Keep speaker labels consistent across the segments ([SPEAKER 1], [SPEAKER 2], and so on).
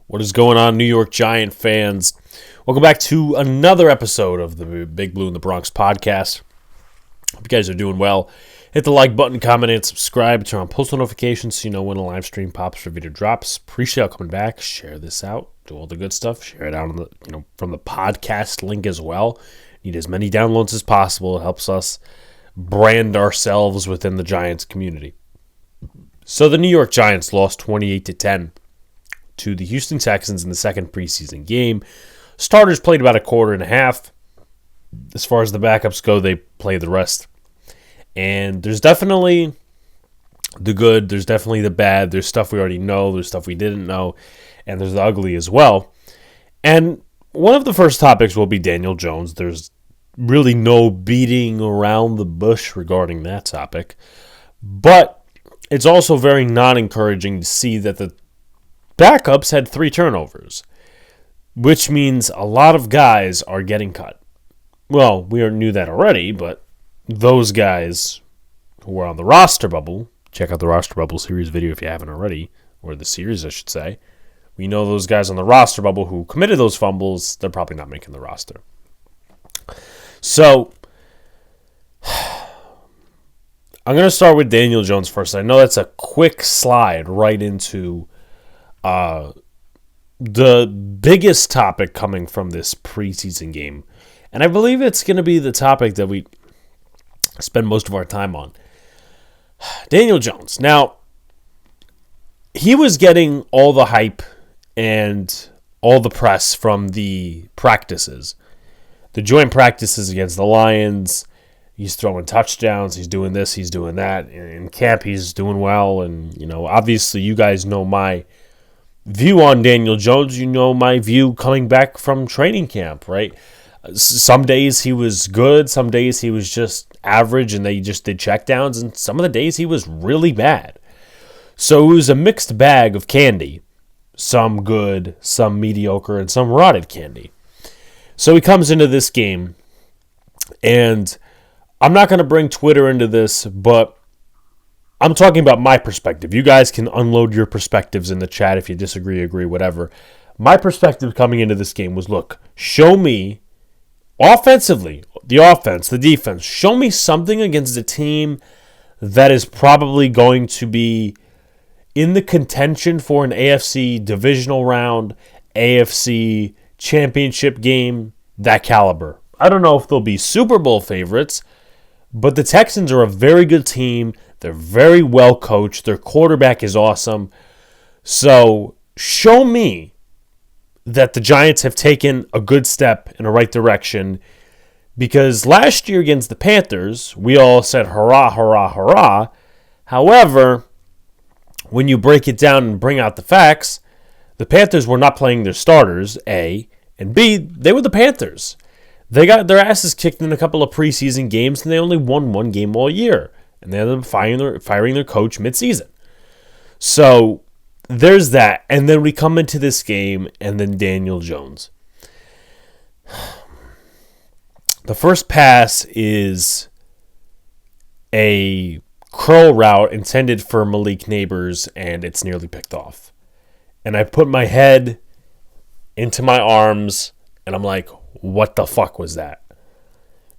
[SPEAKER 1] What is going on, New York Giant fans? Welcome back to another episode of the Big Blue in the Bronx podcast. Hope you guys are doing well. Hit the like button, comment, and subscribe. Turn on post notifications so you know when a live stream pops or video drops. Appreciate y'all coming back. Share this out. Do all the good stuff. Share it out on the, from the podcast link as well. Need as many downloads as possible. It helps us brand ourselves within the Giants community. So the New York Giants lost 28-10 to the Houston Texans in the second preseason game. Starters played about a quarter and a half. As far as the backups go, they play the rest. And there's definitely the good, there's definitely the bad, there's stuff we already know, there's stuff we didn't know, and there's the ugly as well. And one of the first topics will be Daniel Jones. There's really no beating around the bush regarding that topic. But it's also very not encouraging to see that the backups had 3 turnovers, which means a lot of guys are getting cut. Well, we knew that already, but those guys who were on the roster bubble, check out the roster bubble series video if you haven't already, or the series, I should say. We know those guys on the roster bubble who committed those fumbles, they're probably not making the roster. So, I'm going to start with Daniel Jones first. I know that's a quick slide right into the biggest topic coming from this preseason game. And I believe it's going to be the topic that we spend most of our time on. Daniel Jones. Now, he was getting all the hype and all the press from the practices. The joint practices against the Lions. He's throwing touchdowns. He's doing this. He's doing that. In camp, he's doing well. And, obviously you guys know my view on Daniel Jones. You know my view coming back from training camp, right? Some days he was good. Some days he was just average and they just did checkdowns. And some of the days he was really bad. So it was a mixed bag of candy. Some good, some mediocre, and some rotted candy. So he comes into this game, and I'm not going to bring Twitter into this, but I'm talking about my perspective. You guys can unload your perspectives in the chat if you disagree, agree, whatever. My perspective coming into this game was, look, show me offensively, the offense, the defense, show me something against a team that is probably going to be in the contention for an AFC divisional round, AFC championship game, that caliber. I don't know if they'll be Super Bowl favorites, but the Texans are a very good team. They're very well coached. Their quarterback is awesome. So show me that the Giants have taken a good step in the right direction, because last year against the Panthers, we all said hurrah, hurrah, hurrah. However, when you break it down and bring out the facts, the Panthers were not playing their starters, A, and B, they were the Panthers. They got their asses kicked in a couple of preseason games, and they only won one game all year. And they ended up firing their coach midseason. So there's that. And then we come into this game, and then Daniel Jones. The first pass is a curl route intended for Malik Neighbors, and it's nearly picked off. And I put my head into my arms, and I'm like, what the fuck was that?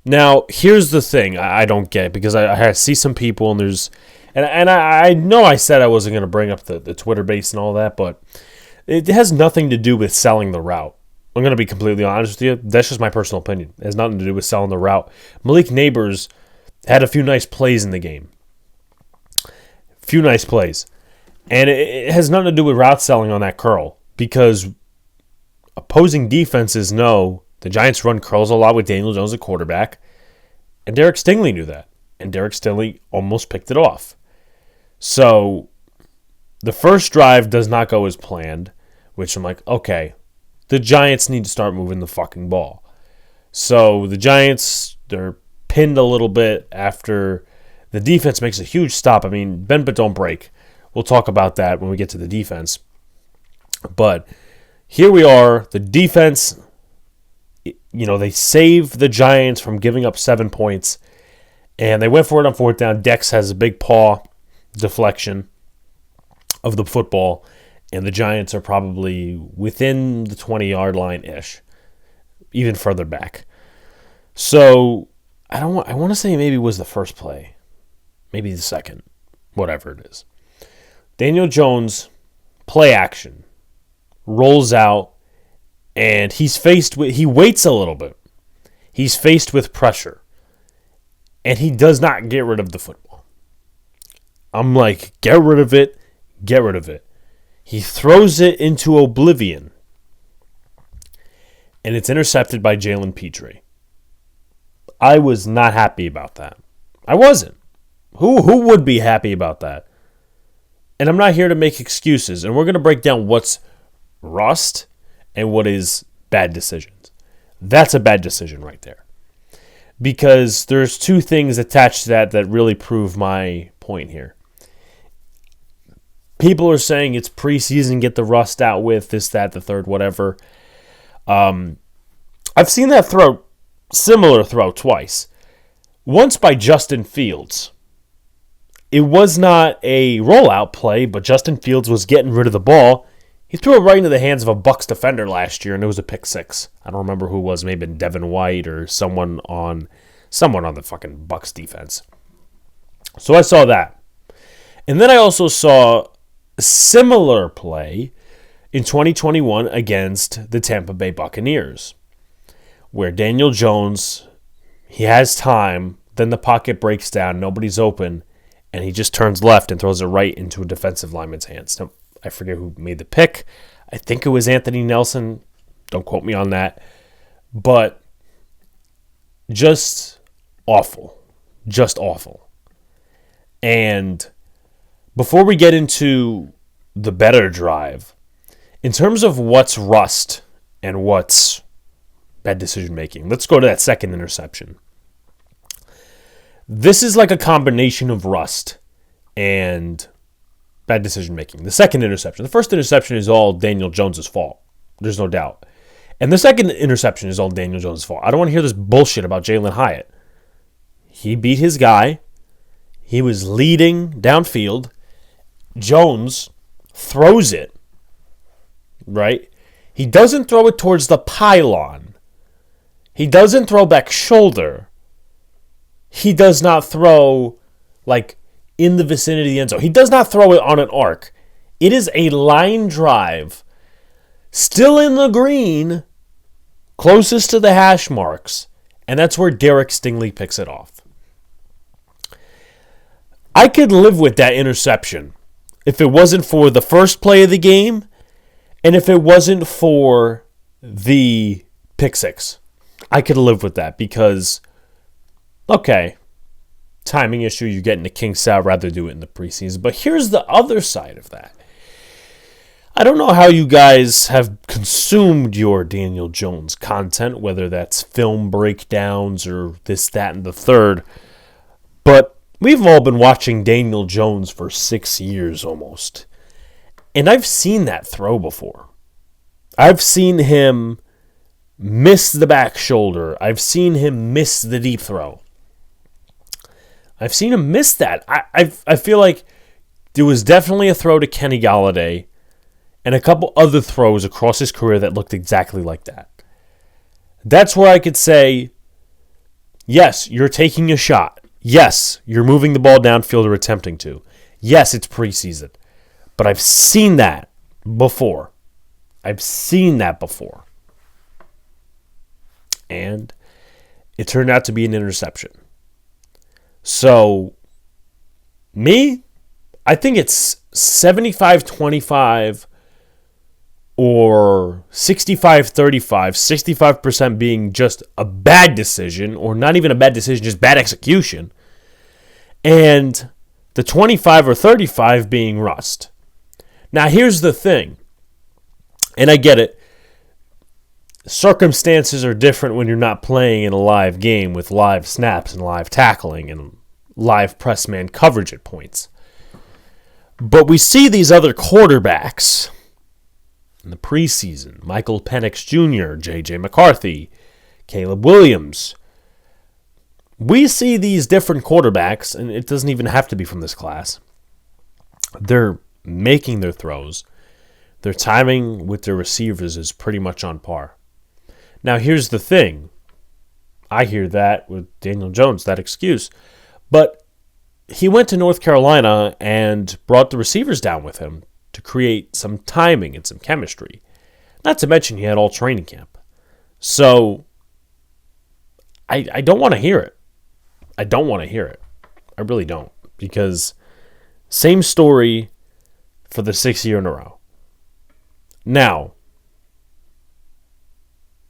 [SPEAKER 1] Now, here's the thing I don't get, because I see some people, and I know I said I wasn't going to bring up the Twitter base and all that, but it has nothing to do with selling the route. I'm going to be completely honest with you. That's just my personal opinion. It has nothing to do with selling the route. Malik Neighbors had a few nice plays in the game. Few nice plays. And it has nothing to do with route selling on that curl, because opposing defenses know the Giants run curls a lot with Daniel Jones at quarterback, and Derek Stingley knew that, and Derek Stingley almost picked it off. So the first drive does not go as planned, which I'm like, okay, the Giants need to start moving the fucking ball. So the Giants, they're pinned a little bit after the defense makes a huge stop. I mean, bend but don't break. We'll talk about that when we get to the defense. But here we are, the defense, they saved the Giants from giving up 7 points, and they went for it on fourth down. Dex has a big paw deflection of the football, and the Giants are probably within the 20-yard line-ish, even further back. So I want to say maybe it was the first play, maybe the second, whatever it is. Daniel Jones, play action, rolls out, and he waits a little bit. He's faced with pressure, and he does not get rid of the football. I'm like, get rid of it, get rid of it. He throws it into oblivion, and it's intercepted by Jalen Petrie. I was not happy about that. I wasn't. Who would be happy about that? And I'm not here to make excuses, and we're going to break down what's rust and what is bad decisions. That's a bad decision right there. Because there's two things attached to that really prove my point here. People are saying it's preseason, get the rust out with, this, that, the third, whatever. I've seen that similar throw twice. Once by Justin Fields. It was not a rollout play, but Justin Fields was getting rid of the ball. He threw it right into the hands of a Bucs defender last year, and it was a pick six. I don't remember who it was, maybe Devin White or someone on the fucking Bucs defense. So I saw that. And then I also saw a similar play in 2021 against the Tampa Bay Buccaneers, where Daniel Jones, he has time, then the pocket breaks down, nobody's open, and he just turns left and throws it right into a defensive lineman's hands. Now, I forget who made the pick. I think it was Anthony Nelson. Don't quote me on that. But just awful. Just awful. And before we get into the better drive, in terms of what's rust and what's bad decision making, let's go to that second interception. This is like a combination of rust and bad decision making. The second interception. The first interception is all Daniel Jones' fault. There's no doubt. And the second interception is all Daniel Jones' fault. I don't want to hear this bullshit about Jalen Hyatt. He beat his guy. He was leading downfield. Jones throws it. Right? He doesn't throw it towards the pylon. He doesn't throw back shoulder. He does not throw like in the vicinity of the end zone. He does not throw it on an arc. It is a line drive, still in the green, closest to the hash marks, and that's where Derek Stingley picks it off. I could live with that interception if it wasn't for the first play of the game and if it wasn't for the pick six. I could live with that because, okay, timing issue, you're getting the King Sal, rather do it in the preseason. But here's the other side of that. I don't know how you guys have consumed your Daniel Jones content, whether that's film breakdowns or this, that, and the third. But we've all been watching Daniel Jones for 6 years almost. And I've seen that throw before. I've seen him miss the back shoulder. I've seen him miss the deep throw. I've seen him miss that. I feel like there was definitely a throw to Kenny Golladay and a couple other throws across his career that looked exactly like that. That's where I could say, yes, you're taking a shot. Yes, you're moving the ball downfield or attempting to. Yes, it's preseason. But I've seen that before. I've seen that before. And it turned out to be an interception. So, I think it's 75-25 or 65-35, 65% being just a bad decision, or not even a bad decision, just bad execution, and the 25 or 35 being rust. Now, here's the thing, and I get it. Circumstances are different when you're not playing in a live game with live snaps and live tackling and live press man coverage at points. But we see these other quarterbacks in the preseason. Michael Penix Jr., J.J. McCarthy, Caleb Williams. We see these different quarterbacks, and it doesn't even have to be from this class. They're making their throws. Their timing with their receivers is pretty much on par. Now, here's the thing. I hear that with Daniel Jones, that excuse. But he went to North Carolina and brought the receivers down with him to create some timing and some chemistry. Not to mention he had all training camp. So, I don't want to hear it. I don't want to hear it. I really don't. Because same story for the 6th year in a row. Now,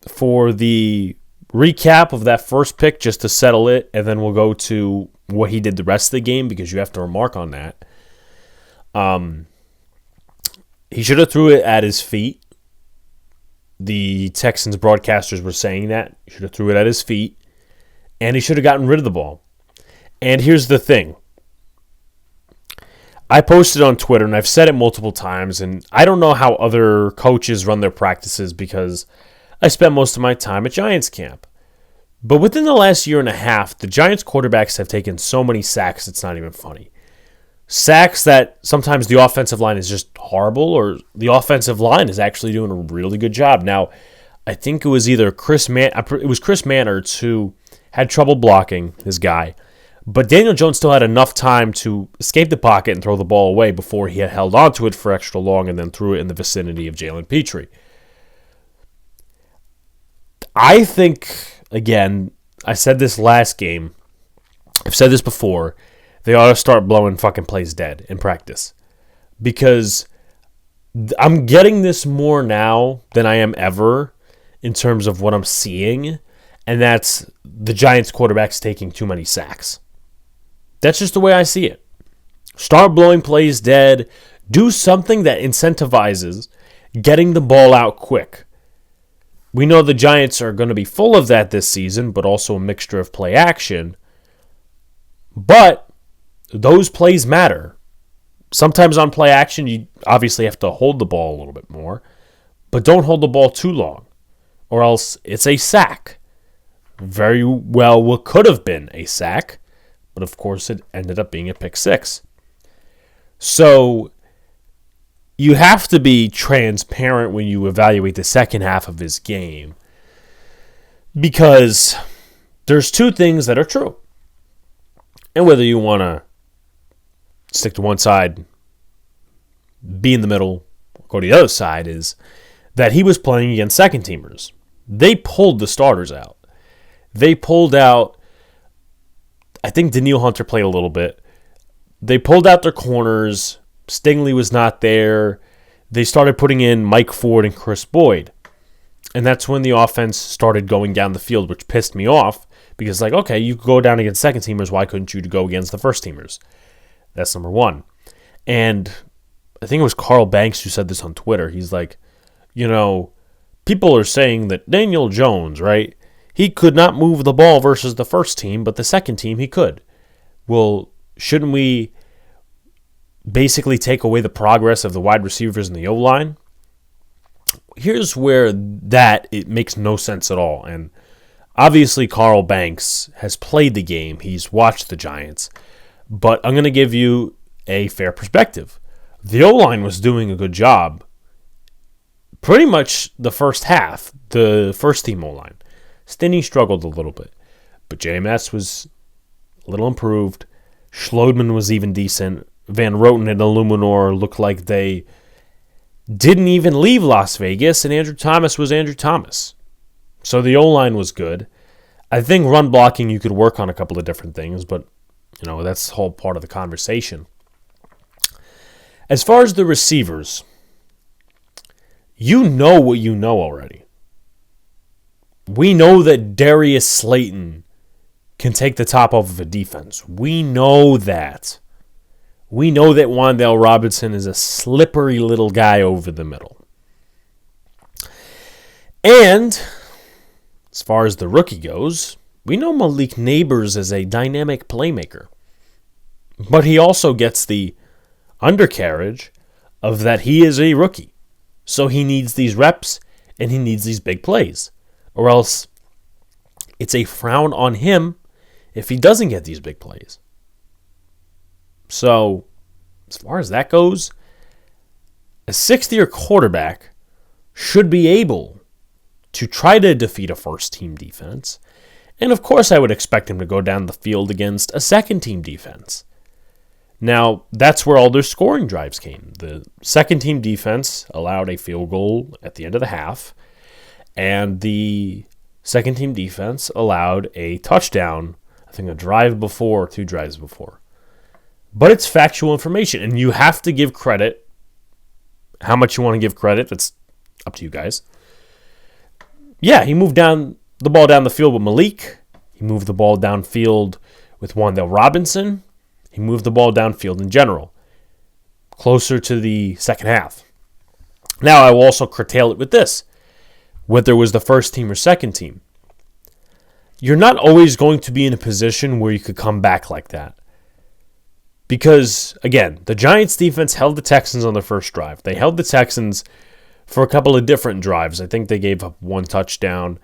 [SPEAKER 1] for the recap of that first pick, just to settle it, and then we'll go to what he did the rest of the game, because you have to remark on that. He should have threw it at his feet. The Texans broadcasters were saying that. He should have threw it at his feet, and he should have gotten rid of the ball. And here's the thing. I posted on Twitter, and I've said it multiple times, and I don't know how other coaches run their practices because I spent most of my time at Giants camp. But within the last year and a half, the Giants quarterbacks have taken so many sacks, it's not even funny. Sacks that sometimes the offensive line is just horrible, or the offensive line is actually doing a really good job. Now, I think it was either Chris Mannertz who had trouble blocking his guy, but Daniel Jones still had enough time to escape the pocket and throw the ball away before he had held onto it for extra long and then threw it in the vicinity of Jalen Petrie. I think, again, I said this last game, I've said this before, they ought to start blowing fucking plays dead in practice. Because I'm getting this more now than I am ever in terms of what I'm seeing, and that's the Giants quarterbacks taking too many sacks. That's just the way I see it. Start blowing plays dead. Do something that incentivizes getting the ball out quick. We know the Giants are going to be full of that this season, but also a mixture of play action. But those plays matter. Sometimes on play action, you obviously have to hold the ball a little bit more, but don't hold the ball too long, or else it's a sack. Very well, what could have been a sack, but of course it ended up being a pick six. So you have to be transparent when you evaluate the second half of his game, because there's two things that are true. And whether you want to stick to one side, be in the middle, go to the other side, is that he was playing against second teamers. They pulled the starters out. They pulled out, I think Danielle Hunter played a little bit. They pulled out their corners. Stingley was not there. They started putting in Mike Ford and Chris Boyd. And that's when the offense started going down the field, which pissed me off. Because, okay, you go down against second teamers. Why couldn't you go against the first teamers? That's number one. And I think it was Carl Banks who said this on Twitter. He's like, people are saying that Daniel Jones, right? He could not move the ball versus the first team, but the second team he could. Well, shouldn't we basically take away the progress of the wide receivers and the O-line? Here's where it makes no sense at all. And obviously Carl Banks has played the game. He's watched the Giants. But I'm going to give you a fair perspective. The O-line was doing a good job pretty much the first half, the first team O-line. Stinney struggled a little bit, but JMS was a little improved. Schlodman was even decent. Van Roten and Illuminor looked like they didn't even leave Las Vegas, and Andrew Thomas was Andrew Thomas. So the O-line was good. I think run blocking, you could work on a couple of different things, but that's the whole part of the conversation. As far as the receivers, you know what you know already. We know that Darius Slayton can take the top off of a defense. We know that. We know that Wan'Dale Robinson is a slippery little guy over the middle. And as far as the rookie goes, we know Malik Neighbors is a dynamic playmaker. But he also gets the undercarriage of that he is a rookie. So he needs these reps and he needs these big plays. Or else it's a frown on him if he doesn't get these big plays. So, as far as that goes, a sixth-year quarterback should be able to try to defeat a first-team defense. And of course, I would expect him to go down the field against a second-team defense. Now, that's where all their scoring drives came. The second-team defense allowed a field goal at the end of the half, and the second-team defense allowed a touchdown, I think a drive before, 2 drives before. But it's factual information, and you have to give credit. How much you want to give credit, it's up to you guys. Yeah, he moved the ball down the field with Malik. He moved the ball downfield with Wan'Dale Robinson. He moved the ball downfield in general, closer to the second half. Now, I will also curtail it with this. Whether it was the first team or second team, you're not always going to be in a position where you could come back like that. Because, again, the Giants defense held the Texans on their first drive. They held the Texans for a couple of different drives. I think they gave up 1 touchdown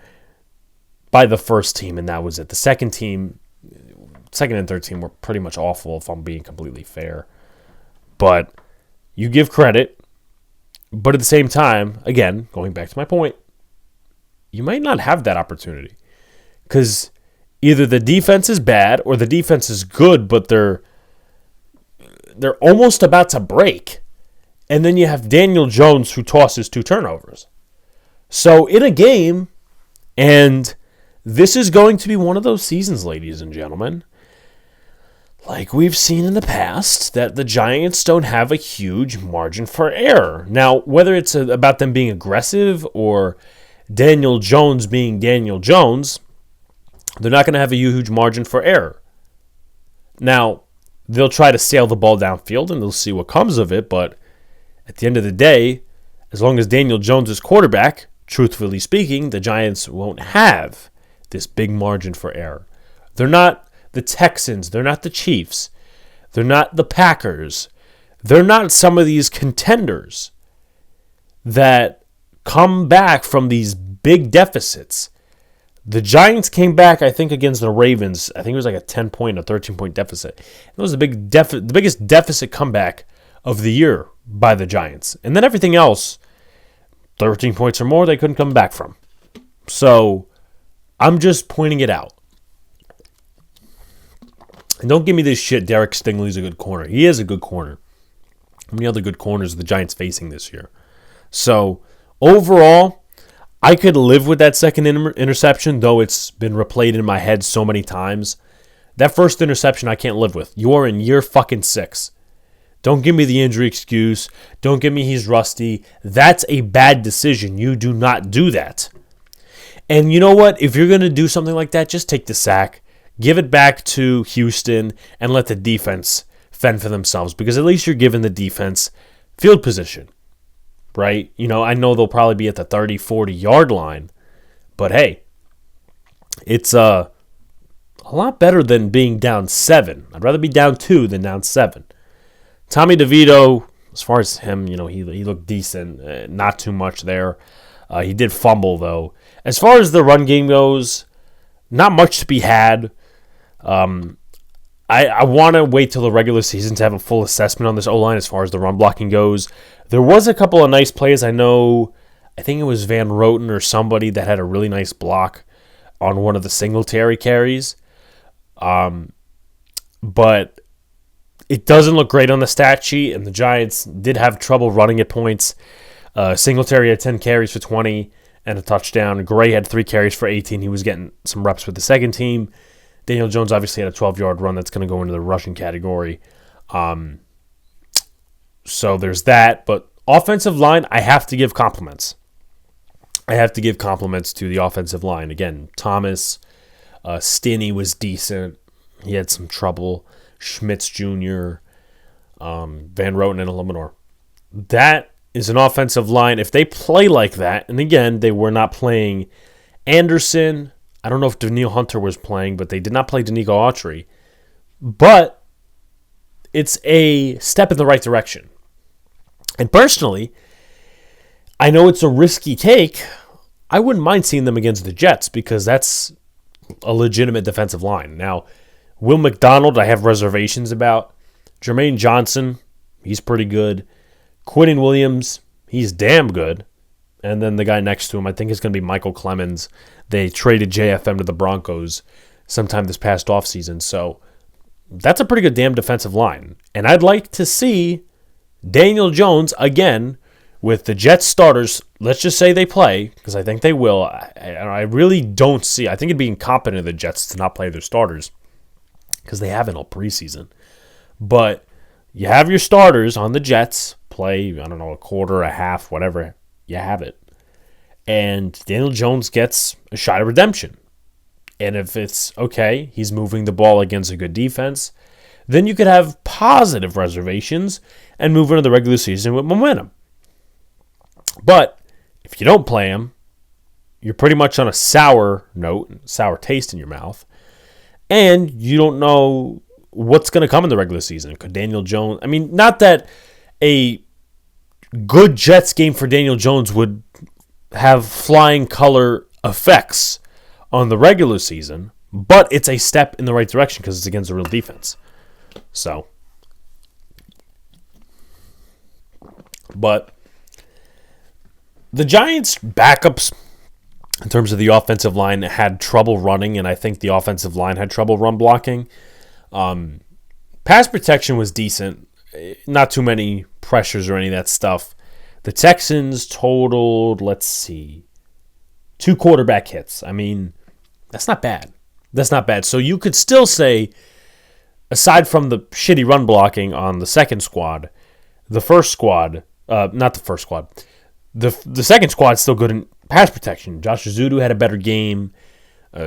[SPEAKER 1] by the first team, and that was it. The second and third team were pretty much awful, if I'm being completely fair. But you give credit, but at the same time, again, going back to my point, you might not have that opportunity. Because either the defense is bad or the defense is good, but they're almost about to break. And then you have Daniel Jones who tosses 2 turnovers. So in a game, and this is going to be one of those seasons, ladies and gentlemen, like we've seen in the past, that the Giants don't have a huge margin for error. Now, whether it's about them being aggressive or Daniel Jones being Daniel Jones, they're not going to have a huge margin for error. Now, they'll try to sail the ball downfield and they'll see what comes of it, but at the end of the day, as long as Daniel Jones is quarterback, truthfully speaking, the Giants won't have this big margin for error. They're not the Texans. They're not the Chiefs. They're not the Packers. They're not some of these contenders that come back from these big deficits. The Giants came back, I think, against the Ravens. I think it was like a 10-point or 13-point deficit. It was the biggest deficit comeback of the year by the Giants. And then everything else, 13 points or more, they couldn't come back from. So I'm just pointing it out. And don't give me this shit, Derek Stingley's a good corner. He is a good corner. How many other good corners are the Giants facing this year? So overall, I could live with that second interception, though it's been replayed in my head so many times. That first interception I can't live with. You are in year fucking 6. Don't give me the injury excuse. Don't give me he's rusty. That's a bad decision. You do not do that. And you know what? If you're going to do something like that, just take the sack. Give it back to Houston and let the defense fend for themselves, because at least you're giving the defense field position, right? You know, I know they'll probably be at the 30, 40-yard line, but hey, it's a lot better than being down 7. I'd rather be down 2 than down 7. Tommy DeVito, as far as him, you know, he looked decent, not too much there. He did fumble, though. As far as the run game goes, not much to be had. I want to wait till the regular season to have a full assessment on this O-line as far as the run blocking goes. There was a couple of nice plays. I think it was Van Roten or somebody that had a really nice block on one of the Singletary carries. But it doesn't look great on the stat sheet, and the Giants did have trouble running at points. Singletary had 10 carries for 20 and a touchdown. Gray had 3 carries for 18. He was getting some reps with the second team. Daniel Jones obviously had a 12-yard run that's going to go into the rushing category. So there's that. But offensive line, I have to give compliments. I have to give compliments to the offensive line. Again, Thomas, Stinney was decent. He had some trouble. Schmitz Jr., Van Roten, and Illuminor. That is an offensive line. If they play like that, and again, they were not playing Anderson. I don't know if Daniil Hunter was playing, but they did not play Danico Autry. But it's a step in the right direction. And personally, I know it's a risky take. I wouldn't mind seeing them against the Jets because that's a legitimate defensive line. Now, Will McDonald, I have reservations about. Jermaine Johnson, he's pretty good. Quinnen Williams, he's damn good. And then the guy next to him, I think is going to be Michael Clemens. They traded JFM to the Broncos sometime this past offseason. So that's a pretty good damn defensive line. And I'd like to see Daniel Jones again with the Jets starters. Let's just say they play, because I think they will. I really don't see. I think it'd be incompetent of the Jets to not play their starters because they haven't all preseason. But you have your starters on the Jets play, I don't know, a quarter, a half, whatever. You have it. And Daniel Jones gets a shot at redemption. And if it's okay, he's moving the ball against a good defense, then you could have positive reservations and move into the regular season with momentum. But if you don't play him, you're pretty much on a sour note, sour taste in your mouth, and you don't know what's going to come in the regular season. Could Daniel Jones, I mean, not that a good Jets game for Daniel Jones would have flying color effects on the regular season, but it's a step in the right direction because it's against a real defense. So, but the Giants' backups in terms of the offensive line had trouble running, and I think the offensive line had trouble run blocking. Pass protection was decent. Not too many pressures or any of that stuff. The Texans totaled, 2 quarterback hits. I mean, that's not bad. That's not bad. So you could still say, aside from the shitty run blocking on the second squad, the first squad, not the first squad, the second squad's still good in pass protection. Josh Azudu had a better game.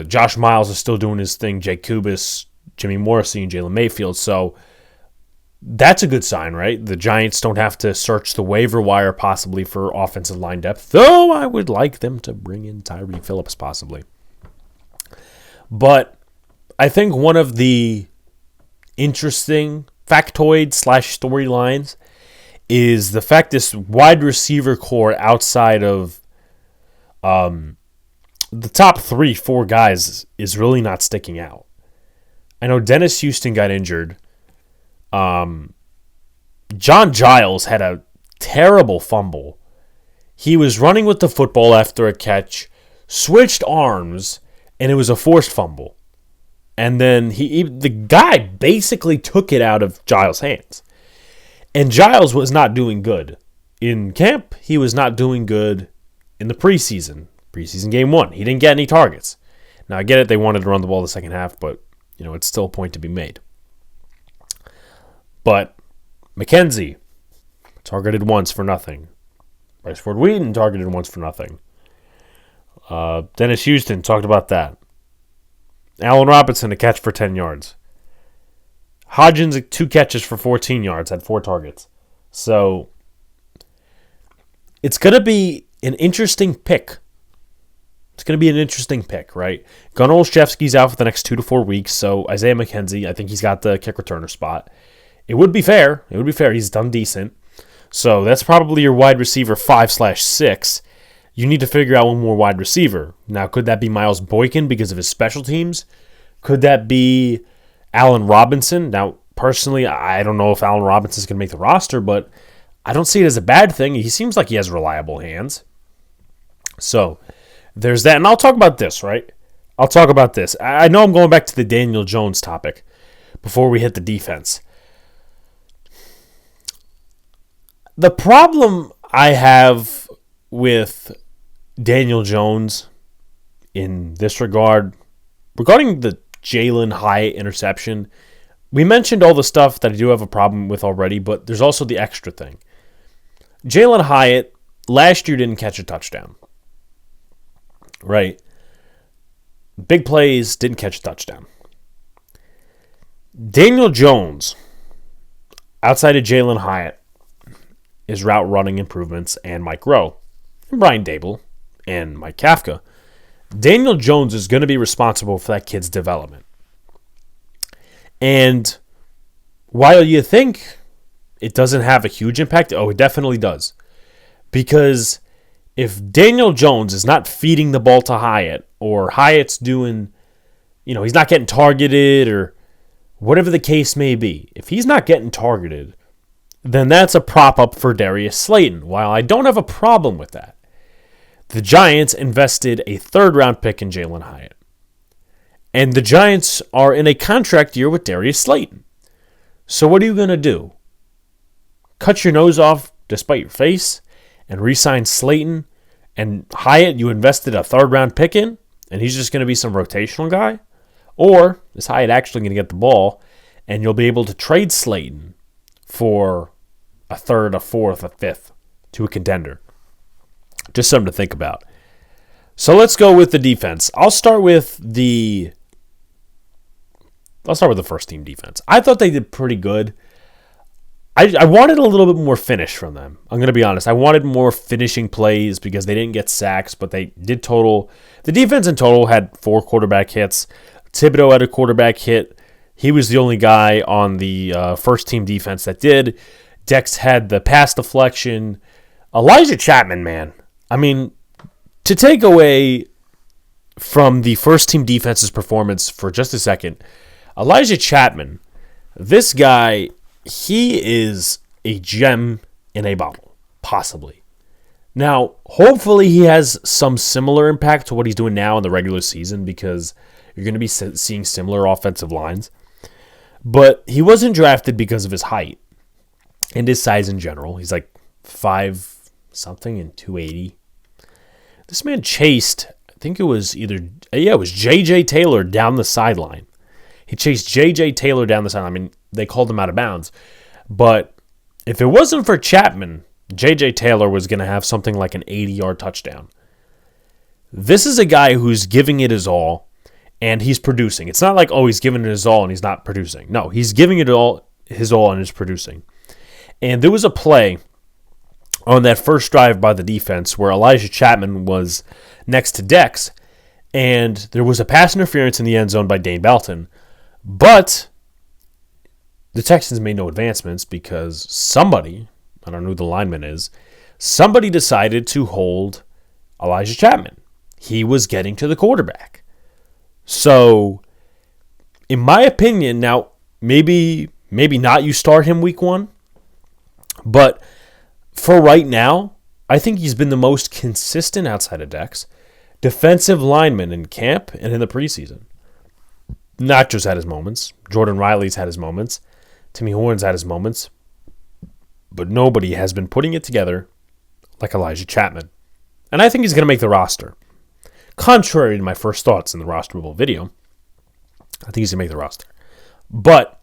[SPEAKER 1] Josh Miles is still doing his thing. Jake Kubis, Jimmy Morrissey, and Jalen Mayfield. So that's a good sign, right? The Giants don't have to search the waiver wire possibly for offensive line depth, though I would like them to bring in Tyree Phillips possibly. But I think one of the interesting factoid/storylines is the fact this wide receiver core outside of the top 3-4 guys is really not sticking out. I know Dennis Houston got injured. John Giles had a terrible fumble. He was running with the football after a catch, switched arms, and it was a forced fumble. And then the guy basically took it out of Giles' hands. And Giles was not doing good in camp. He was not doing good in the preseason game 1. He didn't get any targets. Now, I get it. They wanted to run the ball the second half, but it's still a point to be made. But McKenzie targeted once for nothing. Bryce Ford Wheaton targeted once for nothing. Dennis Houston talked about that. Allen Robinson, a catch for 10 yards. Hodgins, 2 catches for 14 yards, had 4 targets. So, it's going to be an interesting pick. It's going to be an interesting pick, right? Gunnar Olszewski's out for the next 2 to 4 weeks, so Isaiah McKenzie, I think he's got the kick returner spot. It would be fair. He's done decent. So, that's probably your wide receiver 5/6. You need to figure out one more wide receiver. Now, could that be Miles Boykin because of his special teams? Could that be Allen Robinson? Now, personally, I don't know if Allen Robinson is going to make the roster, but I don't see it as a bad thing. He seems like he has reliable hands. So, there's that. And I'll talk about this, right? I'll talk about this. I know I'm going back to the Daniel Jones topic before we hit the defense. The problem I have with Daniel Jones in this regard, regarding the Jalen Hyatt interception, we mentioned all the stuff that I do have a problem with already, but there's also the extra thing. Jalen Hyatt last year didn't catch a touchdown. Right? Big plays, didn't catch a touchdown. Daniel Jones, outside of Jalen Hyatt, is route running improvements and Mike Rowe, and Brian Dable, and Mike Kafka. Daniel Jones is going to be responsible for that kid's development. And while you think it doesn't have a huge impact, it definitely does. Because if Daniel Jones is not feeding the ball to Hyatt, or Hyatt's doing, he's not getting targeted, or whatever the case may be, if he's not getting targeted, then that's a prop up for Darius Slayton. While I don't have a problem with that, the Giants invested a third-round pick in Jalen Hyatt. And the Giants are in a contract year with Darius Slayton. So what are you going to do? Cut your nose off despite your face and re-sign Slayton and Hyatt you invested a third-round pick in, and he's just going to be some rotational guy? Or is Hyatt actually going to get the ball, and you'll be able to trade Slayton for a third, a fourth, a fifth to a contender? Just something to think about. So let's go with the defense. I'll start with the first team defense. I thought they did pretty good. I wanted a little bit more finish from them. I'm going to be honest. I wanted more finishing plays because they didn't get sacks, but they did total. The defense in total had 4 quarterback hits. Thibodeau had a quarterback hit. He was the only guy on the first team defense that did. Dex had the pass deflection. Elijah Chapman, man. I mean, to take away from the first team defense's performance for just a second, Elijah Chapman, this guy, he is a gem in a bottle, possibly. Now, hopefully he has some similar impact to what he's doing now in the regular season because you're going to be seeing similar offensive lines. But he wasn't drafted because of his height and his size in general. He's like 5-something and 280. This man chased, I think it was J.J. Taylor down the sideline. He chased J.J. Taylor down the sideline. I mean, they called him out of bounds. But if it wasn't for Chapman, J.J. Taylor was going to have something like an 80-yard touchdown. This is a guy who's giving it his all, and he's producing. It's not like, he's giving it his all and he's not producing. No, he's giving it his all and is producing. And there was a play on that first drive by the defense where Elijah Chapman was next to Dex, and there was a pass interference in the end zone by Dane Belton. But the Texans made no advancements because somebody, I don't know who the lineman is, somebody decided to hold Elijah Chapman. He was getting to the quarterback. So, in my opinion, now, maybe not you start him week 1, but for right now, I think he's been the most consistent outside of Dex defensive lineman in camp and in the preseason. Not just had his moments. Jordan Riley's had his moments. Timmy Horn's had his moments. But nobody has been putting it together like Elijah Chapman. And I think he's going to make the roster. Contrary to my first thoughts in the rosterable video, I think he's going to make the roster. But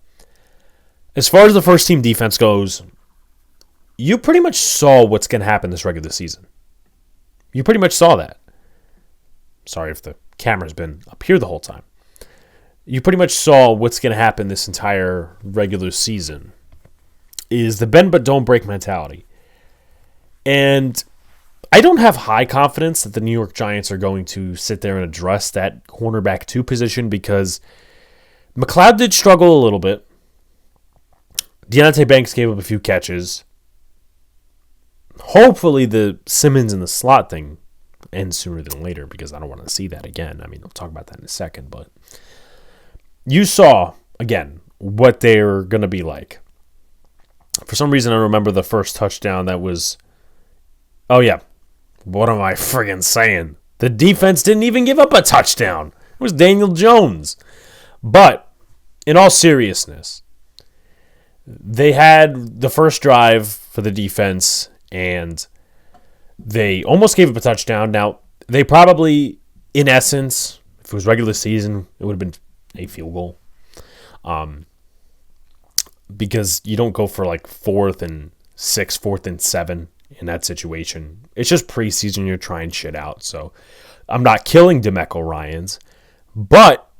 [SPEAKER 1] as far as the first team defense goes, you pretty much saw what's going to happen this regular season. You pretty much saw that. Sorry if the camera's been up here the whole time. You pretty much saw what's going to happen this entire regular season is the bend but don't break mentality. And I don't have high confidence that the New York Giants are going to sit there and address that cornerback 2 position because McLeod did struggle a little bit. Deontay Banks gave up a few catches. Hopefully the Simmons in the slot thing ends sooner than later because I don't want to see that again. I mean, we'll talk about that in a second, but you saw, again, what they're going to be like. For some reason, I remember the first touchdown that was... Oh, yeah. What am I friggin' saying? The defense didn't even give up a touchdown. It was Daniel Jones. But, in all seriousness, they had the first drive for the defense, and they almost gave up a touchdown. Now, they probably, in essence, if it was regular season, it would have been a field goal. Because you don't go for like 4th and 6, 4th and 7 in that situation. It's just preseason, you're trying shit out. So I'm not killing DeMeco Ryans, but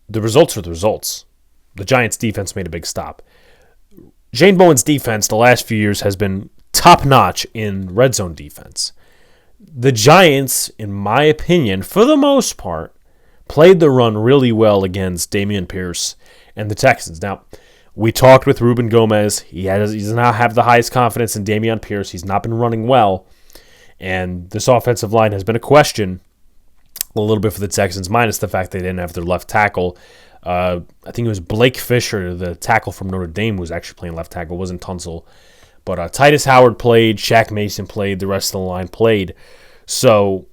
[SPEAKER 1] the results are the results. The Giants defense made a big stop. Shane Bowen's defense the last few years has been top-notch in red zone defense. The Giants, in my opinion, for the most part, played the run really well against Dameon Pierce and the Texans. Now, we talked with Ruben Gomez. He does not have the highest confidence in Dameon Pierce. He's not been running well. And this offensive line has been a question a little bit for the Texans, minus the fact they didn't have their left tackle. I think it was Blake Fisher, the tackle from Notre Dame, who was actually playing left tackle. It wasn't Tunsil. But Titus Howard played, Shaq Mason played, the rest of the line played. So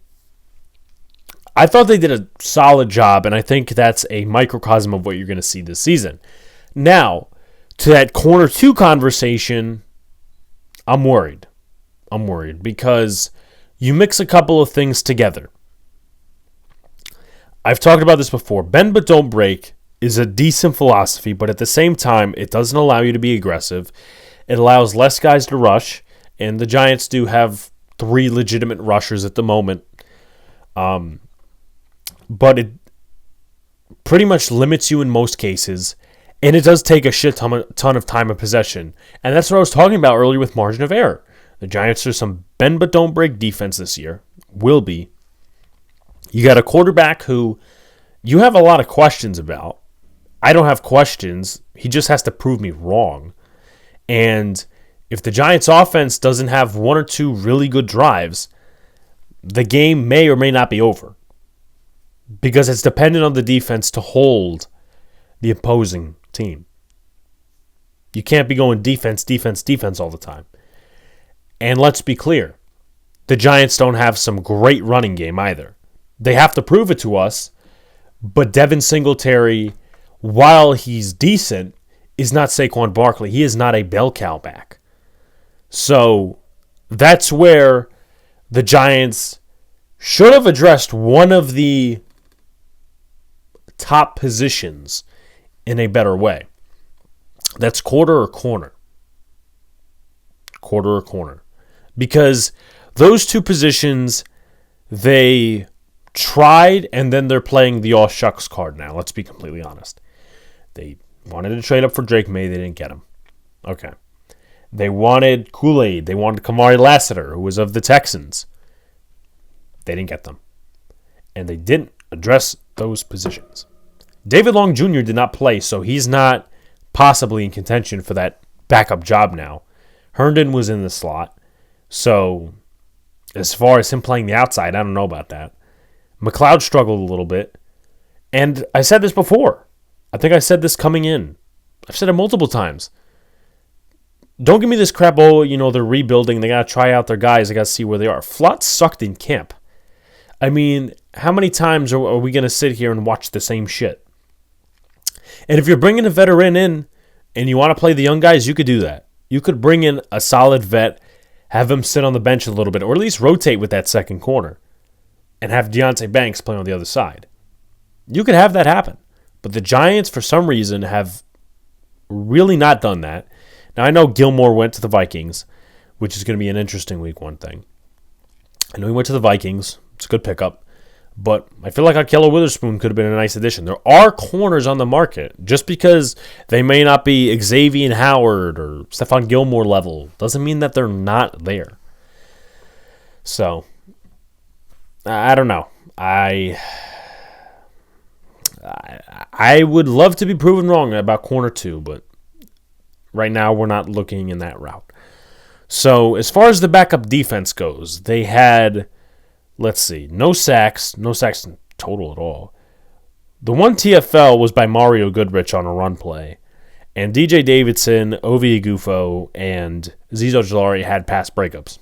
[SPEAKER 1] I thought they did a solid job, and I think that's a microcosm of what you're going to see this season. Now, to that corner 2 conversation, I'm worried. I'm worried because you mix a couple of things together. I've talked about this before. Bend but don't break is a decent philosophy, but at the same time, it doesn't allow you to be aggressive. It allows less guys to rush, and the Giants do have 3 legitimate rushers at the moment. But it pretty much limits you in most cases, and it does take a shit ton of time of possession. And that's what I was talking about earlier with margin of error. The Giants are some bend but don't break defense this year. Will be. You got a quarterback who you have a lot of questions about. I don't have questions. He just has to prove me wrong. And if the Giants' offense doesn't have 1 or 2 really good drives, the game may or may not be over. Because it's dependent on the defense to hold the opposing team. You can't be going defense, defense, defense all the time. And let's be clear, the Giants don't have some great running game either. They have to prove it to us, but Devin Singletary, while he's decent, is not Saquon Barkley. He is not a bell cow back. So that's where the Giants should have addressed one of the top positions in a better way. That's quarter or corner. Quarter or corner. Because those 2 positions, they tried, and then they're playing the all shucks card now. Let's be completely honest. They wanted to trade up for Drake May. They didn't get him. Okay. They wanted Kool-Aid. They wanted Kamari Lassiter, who was of the Texans. They didn't get them. And they didn't address those positions. David Long Jr. did not play, so he's not possibly in contention for that backup job now. Herndon was in the slot. So as far as him playing the outside, I don't know about that. McLeod struggled a little bit. And I said this before. I think I said this coming in. I've said it multiple times. Don't give me this crap, they're rebuilding. They got to try out their guys. They got to see where they are. Flott sucked in camp. I mean, how many times are we going to sit here and watch the same shit? And if you're bringing a veteran in and you want to play the young guys, you could do that. You could bring in a solid vet, have him sit on the bench a little bit, or at least rotate with that second corner, and have Deonte Banks play on the other side. You could have that happen. But the Giants, for some reason, have really not done that. Now, I know Gilmore went to the Vikings, which is going to be an interesting week 1 thing. I know he went to the Vikings. It's a good pickup. But I feel like Ahkello Witherspoon could have been a nice addition. There are corners on the market. Just because they may not be Xavier Howard or Stephon Gilmore level doesn't mean that they're not there. So, I don't know. I would love to be proven wrong about corner 2, but right now we're not looking in that route. So, as far as the backup defense goes, they had... Let's see. No sacks in total at all. The one TFL was by Mario Goodrich on a run play. And DJ Davidson, Ovi Agufo, and Azeez Ojulari had pass breakups.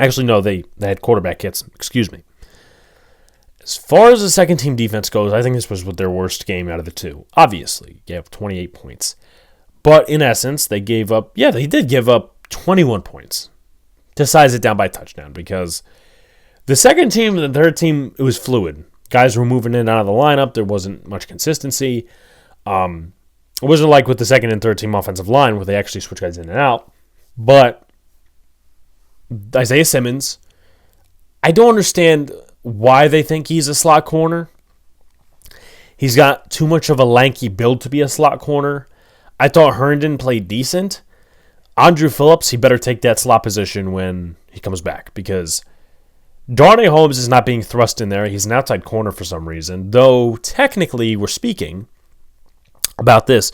[SPEAKER 1] Actually, no, they had quarterback hits. Excuse me. As far as the second team defense goes, I think this was their worst game out of the 2. Obviously, gave up 28 points. But in essence, they gave up... Yeah, they did give up 21 points. To size it down by touchdown, because... The second team and the third team, it was fluid. Guys were moving in and out of the lineup. There wasn't much consistency. It wasn't like with the second and third team offensive line where they actually switch guys in and out. But Isaiah Simmons, I don't understand why they think he's a slot corner. He's got too much of a lanky build to be a slot corner. I thought Herndon played decent. Andrew Phillips, he better take that slot position when he comes back, because Darnay Holmes is not being thrust in there. He's an outside corner for some reason. Though, technically, we're speaking about this.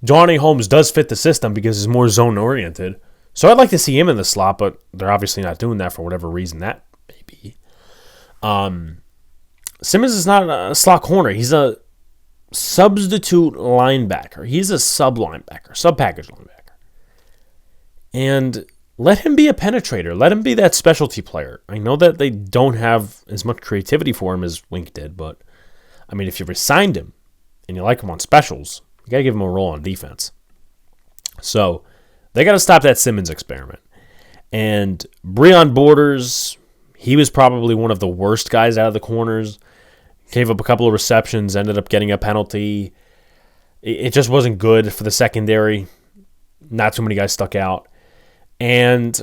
[SPEAKER 1] Darnay Holmes does fit the system because he's more zone-oriented. So I'd like to see him in the slot, but they're obviously not doing that for whatever reason that may be. Simmons is not a slot corner. He's a substitute linebacker. He's a sub-linebacker, sub-package linebacker. And let him be a penetrator. Let him be that specialty player. I know that they don't have as much creativity for him as Wink did, but, I mean, if you resigned him and you like him on specials, you got to give him a role on defense. So they got to stop that Simmons experiment. And Breon Borders, he was probably one of the worst guys out of the corners. Gave up a couple of receptions, ended up getting a penalty. It just wasn't good for the secondary. Not too many guys stuck out. And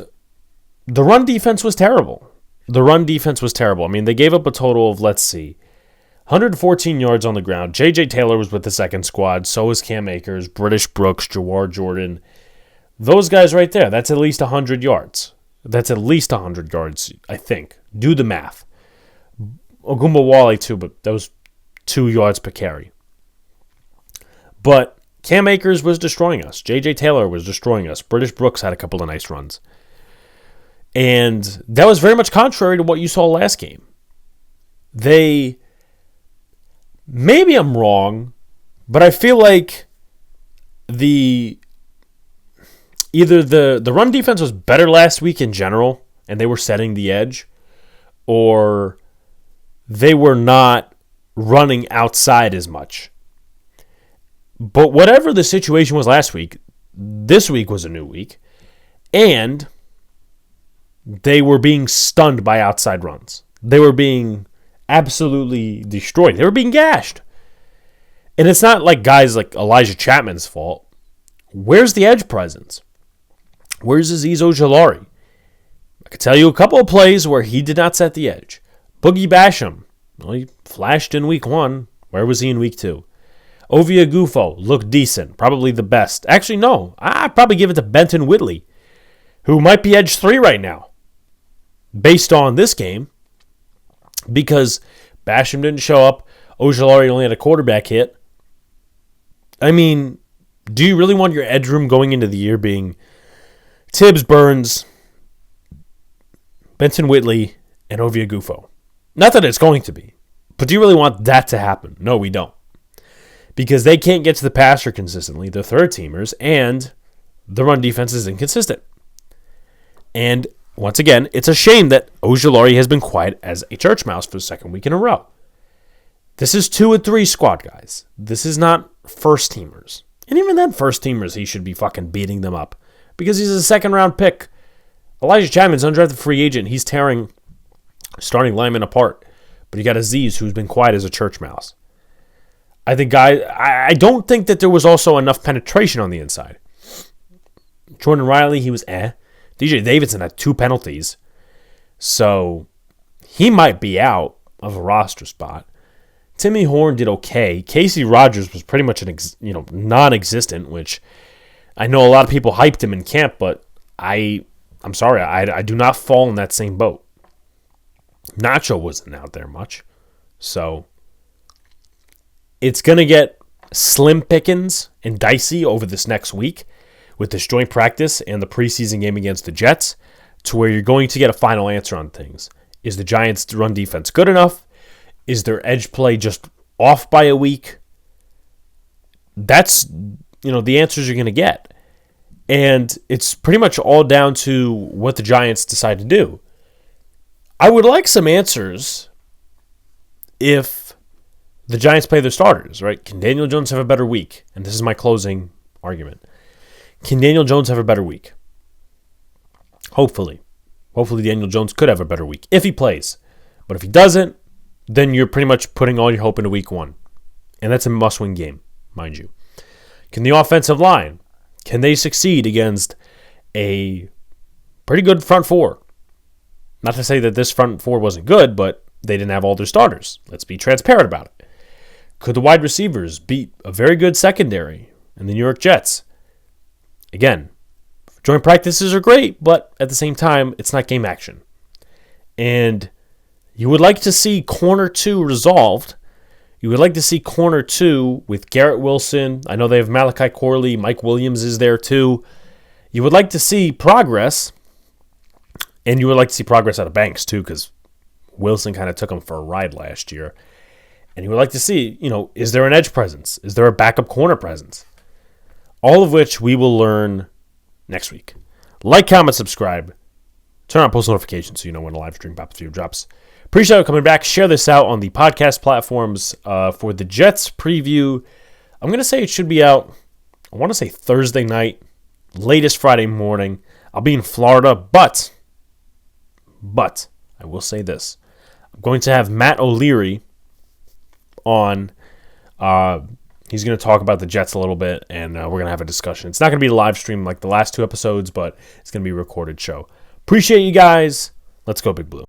[SPEAKER 1] the run defense was terrible. I mean, they gave up a total of, 114 yards on the ground. J.J. Taylor was with the second squad. So was Cam Akers, British Brooks, Jawar Jordan. Those guys right there, that's at least 100 yards. I think. Do the math. Ogumbawale too, but that was 2 yards per carry. But Cam Akers was destroying us. J.J. Taylor was destroying us. British Brooks had a couple of nice runs. And that was very much contrary to what you saw last game. Maybe I'm wrong, but I feel like either the run defense was better last week in general, and they were setting the edge, or they were not running outside as much. But whatever the situation was last week, this week was a new week, and they were being stunned by outside runs. They were being absolutely destroyed. They were being gashed. And it's not like guys like Elijah Chapman's fault. Where's the edge presence? Where's Azeez Ojulari? I could tell you a couple of plays where he did not set the edge. Boogie Basham, well, he flashed in week 1. Where was he in week 2? Ovia Gufo looked decent, probably the best. Actually, no. I'd probably give it to Benton Whitley, who might be edge 3 right now, based on this game, because Basham didn't show up. Ojulari only had a quarterback hit. I mean, do you really want your edge room going into the year being Tibbs, Burns, Benton Whitley, and Ovia Gufo? Not that it's going to be, but do you really want that to happen? No, we don't. Because they can't get to the passer consistently. They're third-teamers, and the run defense is inconsistent. And once again, it's a shame that Ojulari has been quiet as a church mouse for the second week in a row. This is 2 and 3 squad guys. This is not first-teamers. And even then, first-teamers, he should be fucking beating them up. Because he's a second-round pick. Elijah Chapman's undrafted free agent. He's tearing starting linemen apart. But you got Azeez, who's been quiet as a church mouse. I don't think that there was also enough penetration on the inside. Jordan Riley, he was DJ Davidson had 2 penalties. So he might be out of a roster spot. Timmy Horn did okay. Casey Rogers was pretty much non-existent, which I know a lot of people hyped him in camp, but I'm sorry, I do not fall in that same boat. Nacho wasn't out there much. So it's going to get slim pickings and dicey over this next week with this joint practice and the preseason game against the Jets, to where you're going to get a final answer on things. Is the Giants' run defense good enough? Is their edge play just off by a week? That's, the answers you're going to get. And it's pretty much all down to what the Giants decide to do. I would like some answers if the Giants play their starters, right? Can Daniel Jones have a better week? And this is my closing argument. Can Daniel Jones have a better week? Hopefully. Hopefully Daniel Jones could have a better week if he plays. But if he doesn't, then you're pretty much putting all your hope into week 1. And that's a must-win game, mind you. Can the offensive line, can they succeed against a pretty good front 4? Not to say that this front 4 wasn't good, but they didn't have all their starters. Let's be transparent about it. Could the wide receivers beat a very good secondary in the New York Jets? Again, joint practices are great, but at the same time, it's not game action. And you would like to see corner 2 resolved. You would like to see corner 2 with Garrett Wilson. I know they have Malachi Corley. Mike Williams is there too. You would like to see progress. And you would like to see progress out of Banks too, because Wilson kind of took him for a ride last year. And he would like to see, is there an edge presence? Is there a backup corner presence? All of which we will learn next week. Like, comment, subscribe. Turn on post notifications so you know when a live stream Pops Video drops. Appreciate you coming back. Share this out on the podcast platforms for the Jets preview. I'm going to say it should be out, I want to say Thursday night, latest Friday morning. I'll be in Florida, but I will say this. I'm going to have Matt O'Leary on. He's going to talk about the Jets a little bit, and we're going to have a discussion. It's not going to be a live stream like the last 2 episodes, but it's going to be a recorded show. Appreciate you guys. Let's go Big Blue.